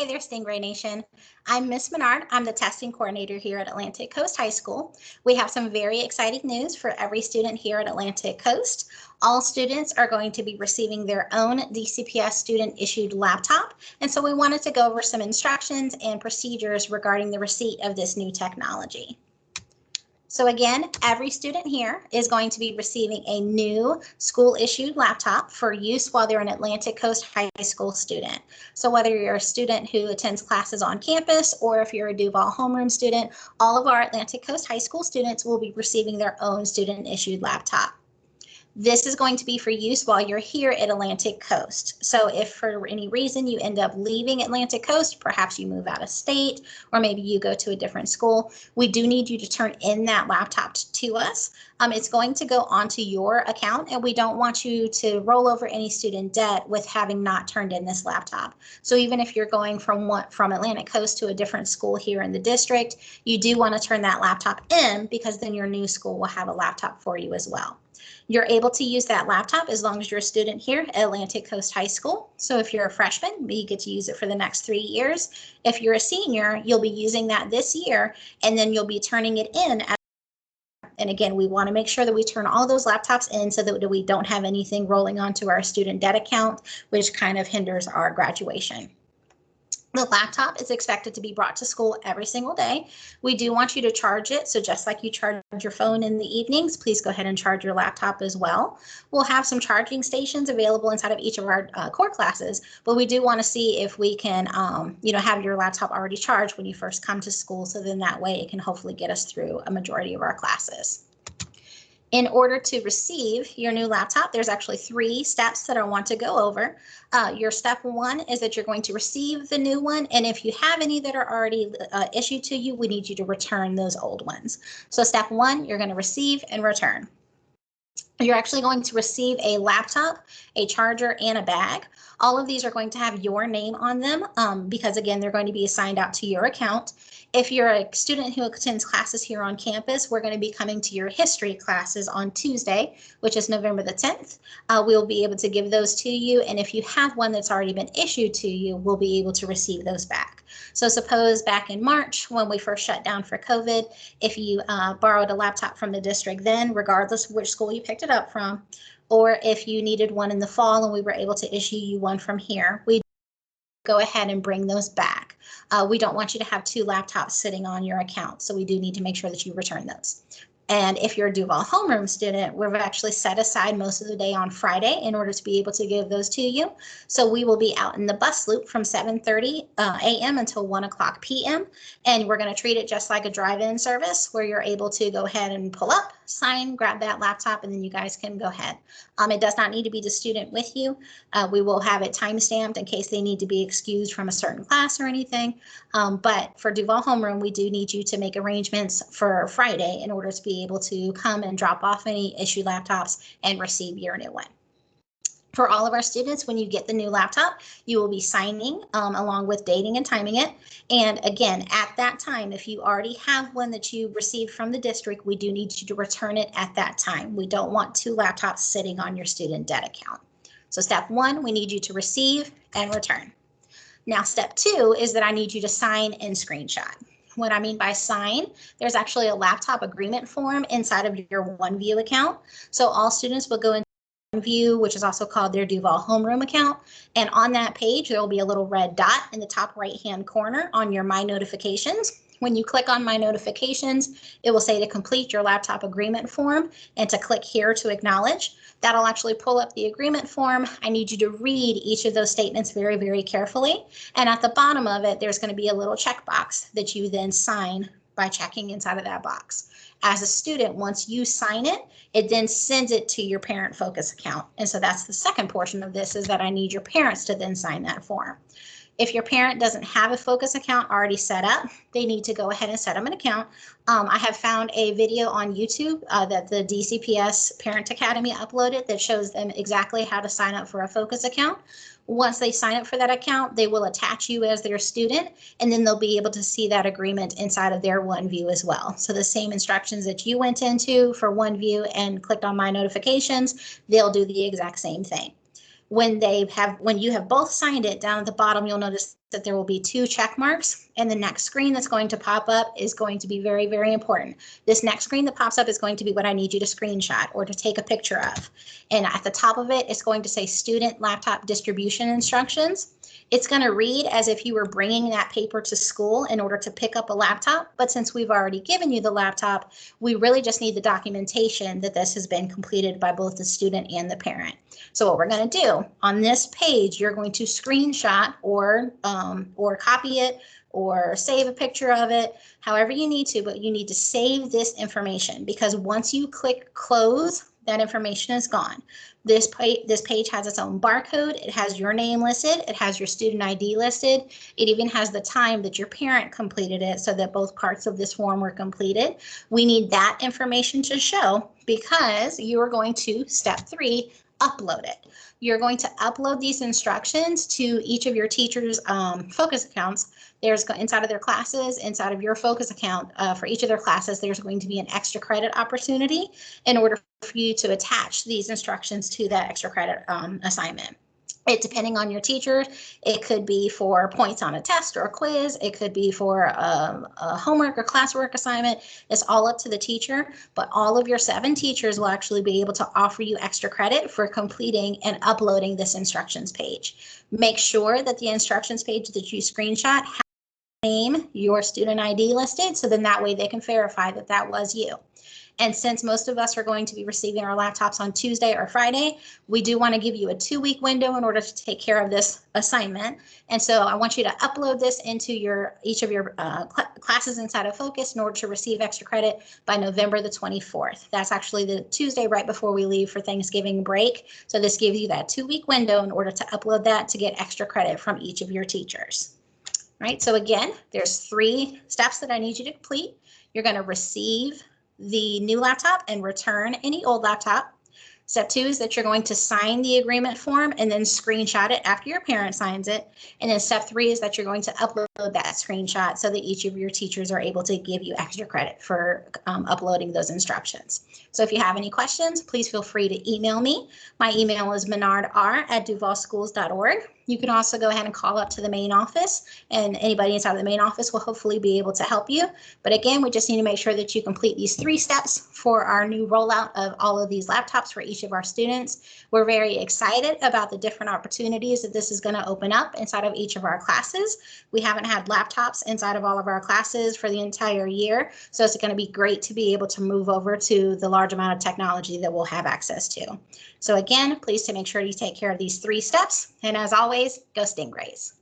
Hey there, Stingray Nation. I'm Miss Menard. I'm the testing coordinator here at Atlantic Coast High School. We have some very exciting news for every student here at Atlantic Coast. All students are going to be receiving their own DCPS student-issued laptop, and so we wanted to go over some instructions and procedures regarding the receipt of this new technology. So again, every student here is going to be receiving a new school-issued laptop for use while they're an Atlantic Coast High School student. So whether you're a student who attends classes on campus or if you're a Duval homeroom student, all of our Atlantic Coast High School students will be receiving their own student-issued laptop. This is going to be for use while you're here at Atlantic Coast. So if for any reason you end up leaving Atlantic Coast, perhaps you move out of state, or maybe you go to a different school, we do need you to turn in that laptop to us. It's going to go onto your account, and we don't want you to roll over any student debt with having not turned in this laptop. So even if you're going from Atlantic Coast to a different school here in the district, you do want to turn that laptop in, because then your new school will have a laptop for you as well. You're able to use that laptop as long as you're a student here at Atlantic Coast High School. So if you're a freshman, you get to use it for the next 3 years. If you're a senior, you'll be using that this year, and then you'll be turning it in. And again, we want to make sure that we turn all those laptops in so that we don't have anything rolling onto our student debt account, which kind of hinders our graduation. The laptop is expected to be brought to school every single day. We do want you to charge it. So just like you charge your phone in the evenings, please go ahead and charge your laptop as well. We'll have some charging stations available inside of each of our core classes, but we do want to see if we can, have your laptop already charged when you first come to school. So then that way it can hopefully get us through a majority of our classes. In order to receive your new laptop, there's actually 3 steps that I want to go over. Your step 1 is that you're going to receive the new one, and if you have any that are already issued to you, we need you to return those old ones. So step 1, you're going to receive and return. You're actually going to receive a laptop, a charger, and a bag. All of these are going to have your name on them because, again, they're going to be assigned out to your account. If you're a student who attends classes here on campus, we're going to be coming to your history classes on Tuesday, which is November the 10th. We'll be able to give those to you, and if you have one that's already been issued to you, we'll be able to receive those back. So suppose back in March, when we first shut down for COVID, if you borrowed a laptop from the district then, regardless of which school you picked it up from, or if you needed one in the fall and we were able to issue you one from here, we go ahead and bring those back. We don't want you to have 2 laptops sitting on your account, so we do need to make sure that you return those. And if you're a Duval homeroom student, we've actually set aside most of the day on Friday in order to be able to give those to you. So we will be out in the bus loop from 7:30 a.m. until 1 o'clock p.m. And we're going to treat it just like a drive-in service where you're able to go ahead and pull up, sign, grab that laptop, and then you guys can go ahead. It does not need to be the student with you. We will have it time-stamped in case they need to be excused from a certain class or anything. But for Duval homeroom, we do need you to make arrangements for Friday in order to be able to come and drop off any issued laptops and receive your new one. For all of our students, when you get the new laptop, you will be signing along with dating and timing it. And again, at that time, if you already have one that you received from the district, we do need you to return it at that time. We don't want 2 laptops sitting on your student debt account. So step 1, we need you to receive and return. Now, step 2 is that I need you to sign and screenshot. What I mean by sign, there's actually a laptop agreement form inside of your OneView account. So all students will go into OneView, which is also called their Duval homeroom account. And on that page, there will be a little red dot in the top right-hand corner on your My Notifications. When you click on My Notifications, it will say to complete your laptop agreement form and to click here to acknowledge. That'll actually pull up the agreement form. I need you to read each of those statements very, very carefully. And at the bottom of it, there's going to be a little checkbox that you then sign by checking inside of that box. As a student, once you sign it, it then sends it to your parent focus account. And so that's the second portion of this, is that I need your parents to then sign that form. If your parent doesn't have a focus account already set up, they need to go ahead and set them an account. I have found a video on YouTube that the DCPS Parent Academy uploaded that shows them exactly how to sign up for a focus account. Once they sign up for that account, they will attach you as their student, and then they'll be able to see that agreement inside of their OneView as well. So the same instructions that you went into for OneView and clicked on My Notifications, they'll do the exact same thing. When you have both signed it, down at the bottom, you'll notice that there will be 2 check marks, and the next screen that's going to pop up is going to be very, very important. This next screen that pops up is going to be what I need you to screenshot or to take a picture of. And at the top of it, it's going to say student laptop distribution instructions. It's going to read as if you were bringing that paper to school in order to pick up a laptop. But since we've already given you the laptop, we really just need the documentation that this has been completed by both the student and the parent. So what we're going to do on this page, you're going to screenshot or copy it or save a picture of it, however you need to, but you need to save this information, because once you click close, that information is gone. This page has its own barcode. It has your name listed. It has your student ID listed. It even has the time that your parent completed it, so that both parts of this form were completed. We need that information to show, because you are going to, step 3, upload it. You're going to upload these instructions to each of your teachers' focus accounts. There's inside of their classes, inside of your focus account, for each of their classes, there's going to be an extra credit opportunity in order for you to attach these instructions to that extra credit assignment. It, depending on your teacher, it could be for points on a test or a quiz. It could be for a homework or classwork assignment. It's all up to the teacher, but all of your 7 teachers will actually be able to offer you extra credit for completing and uploading this instructions page. Make sure that the instructions page that you screenshot has your name, your student ID listed, so then that way they can verify that that was you. And since most of us are going to be receiving our laptops on Tuesday or Friday, we do want to give you a 2-week window in order to take care of this assignment. And so I want you to upload this into each of your classes inside of Focus in order to receive extra credit by November the 24th. That's actually the Tuesday right before we leave for Thanksgiving break. So this gives you that 2-week window in order to upload that to get extra credit from each of your teachers. Right, so again, there's 3 steps that I need you to complete. You're going to receive the new laptop and return any old laptop. Step 2 is that you're going to sign the agreement form and then screenshot it after your parent signs it. And then step 3 is that you're going to upload that screenshot so that each of your teachers are able to give you extra credit for uploading those instructions. So if you have any questions, please feel free to email me. My email is menardr@duvalschools.org. You can also go ahead and call up to the main office, and anybody inside of the main office will hopefully be able to help you. But again, we just need to make sure that you complete these 3 steps for our new rollout of all of these laptops for each of our students. We're very excited about the different opportunities that this is going to open up inside of each of our classes. We haven't had laptops inside of all of our classes for the entire year, so it's going to be great to be able to move over to the large amount of technology that we'll have access to. So again, please to make sure you take care of these 3 steps. And as always, go Stingrays.